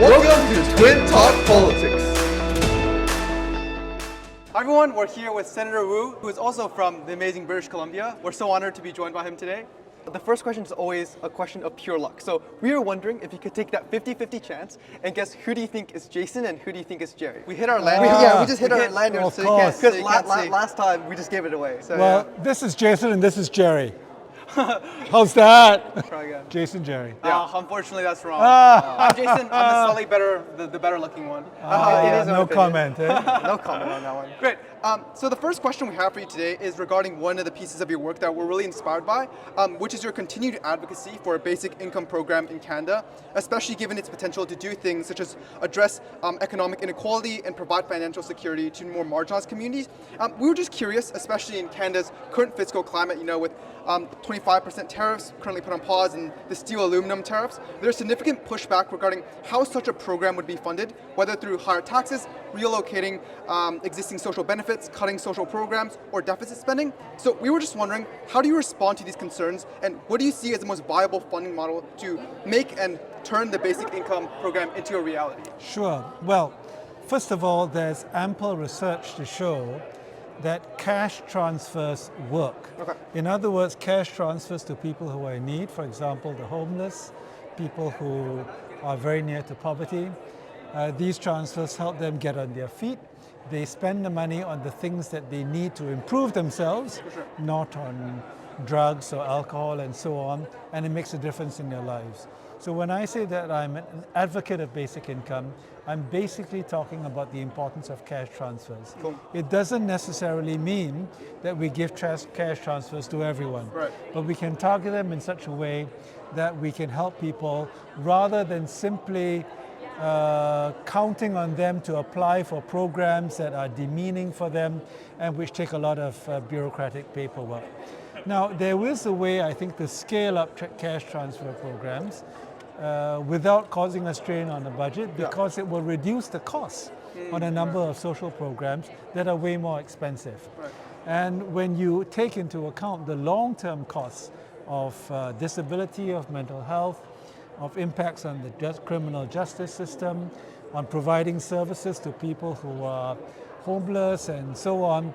Welcome to Twin Talk Politics. Hi everyone, we're here with Senator Woo, who is also from the amazing British Columbia. We're so honored to be joined by him today. The first question is always a question of pure luck. So we were wondering if you could take that 50-50 chance and guess who do you think is Jason and who do you think is Jerry? We hit our lanyard. We just hit our lanyard, of so course. because Because last time we just gave it away. So Well, this is Jason and this is Jerry. How's that? try again. Jason, Jerry. Unfortunately, that's wrong. I'm Jason. I'm the slightly better, the better looking one. it is No an opinion. comment. Eh? No comment on that one. Great. So the first question we have for you today is regarding one of the pieces of your work that we're really inspired by, which is your continued advocacy for a basic income program in Canada, especially given its potential to do things such as address economic inequality and provide financial security to more marginalized communities. We were just curious, especially in Canada's current fiscal climate, with 25% tariffs currently put on pause and the steel aluminum tariffs, there's significant pushback regarding how such a program would be funded, whether through higher taxes, relocating existing social benefits, cutting social programs, or deficit spending. So we were just wondering, how do you respond to these concerns, and what do you see as the most viable funding model to make and turn the basic income program into a reality? Sure. Well, first of all, there's ample research to show that cash transfers work. Okay. In other words, cash transfers to people who are in need, for example, the homeless, people who are very near to poverty. These transfers help them get on their feet. They spend the money on the things that they need to improve themselves, not on drugs or alcohol and so on, and it makes a difference in their lives. So when I say that I'm an advocate of basic income, I'm basically talking about the importance of cash transfers. Cool. It doesn't necessarily mean that we give cash transfers to everyone, Right. but we can target them in such a way that we can help people rather than simply counting on them to apply for programs that are demeaning for them and which take a lot of bureaucratic paperwork. Now, there is a way, I think, to scale up cash transfer programs without causing a strain on the budget, because it will reduce the costs on a number of social programs that are way more expensive. Right. And when you take into account the long-term costs of disability, of mental health, of impacts on the criminal justice system, on providing services to people who are homeless and so on,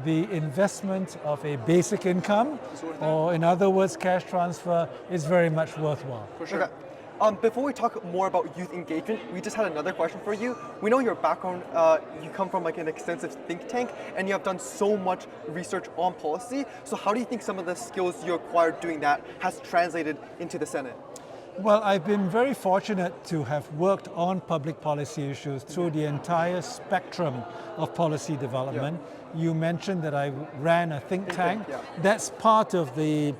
the investment of a basic income, or in other words, cash transfer, is very much worthwhile. For sure. Okay. Before we talk more about youth engagement, we just had another question for you. We know your background, you come from an extensive think tank, and you have done so much research on policy. So how do you think some of the skills you acquired doing that has translated into the Senate? Well, I've been very fortunate to have worked on public policy issues through the entire spectrum of policy development. You mentioned that I ran a think tank. Yeah. That's part of the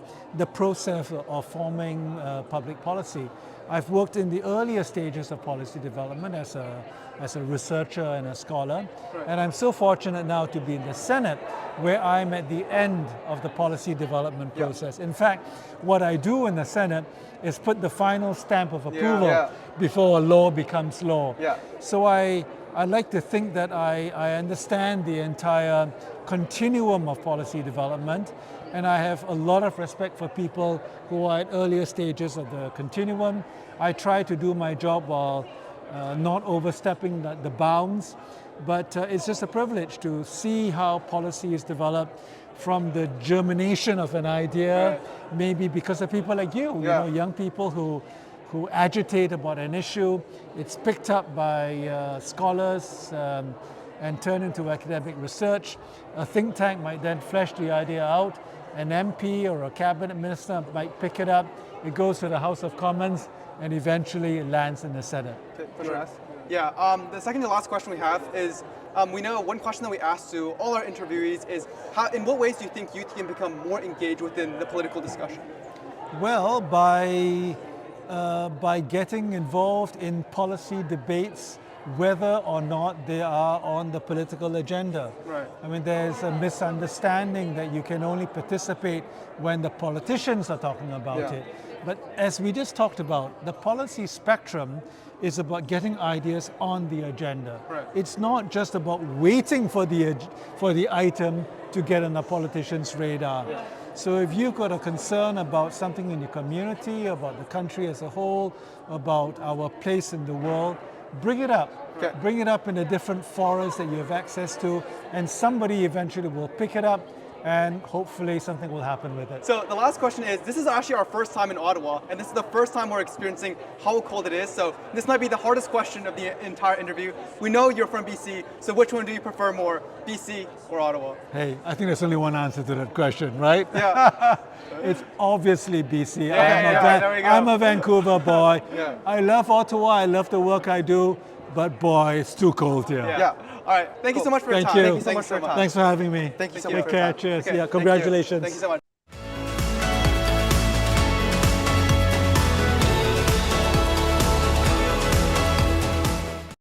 process of forming public policy. I've worked in the earlier stages of policy development as a researcher and a scholar. Right. And I'm so fortunate now to be in the Senate, where I'm at the end of the policy development process. In fact, what I do in the Senate is put the final stamp of approval before a law becomes law. Yeah. So I like to think that I understand the entire continuum of policy development, and I have a lot of respect for people who are at earlier stages of the continuum. I try to do my job while not overstepping the bounds, but it's just a privilege to see how policy is developed from the germination of an idea, maybe because of people like you know, young people who agitate about an issue. It's picked up by scholars and turned into academic research. A think tank might then flesh the idea out. An MP or a cabinet minister might pick it up. It goes to the House of Commons, and eventually it lands in the Senate. Yeah, the second to last question we have is, we know one question that we ask to all our interviewees is, in what ways do you think youth can become more engaged within the political discussion? Well, by getting involved in policy debates, whether or not they are on the political agenda. Right. I mean, there's a misunderstanding that you can only participate when the politicians are talking about it. But as we just talked about, the policy spectrum is about getting ideas on the agenda. Right. It's not just about waiting for the item to get on a politician's radar. So if you've got a concern about something in your community, about the country as a whole, about our place in the world, bring it up. Okay. Bring it up in the different forums that you have access to, and somebody eventually will pick it up, and hopefully something will happen with it. So the last question is, this is actually our first time in Ottawa, and this is the first time we're experiencing how cold it is, so this might be the hardest question of the entire interview. We know you're from BC, so which one do you prefer more, BC or Ottawa? Hey, I think there's only one answer to that question, right? Yeah. It's obviously BC. there we go. I'm a Vancouver boy. Yeah. I love Ottawa, I love the work I do, but boy, it's too cold here. Yeah. All right. Thank you so much for your Thank time. you. Thank you so much for your time. Thanks for having me. Thank you so Take much for care. your time. Cheers. Okay, Yeah, thank you. congratulations. Thank you so much.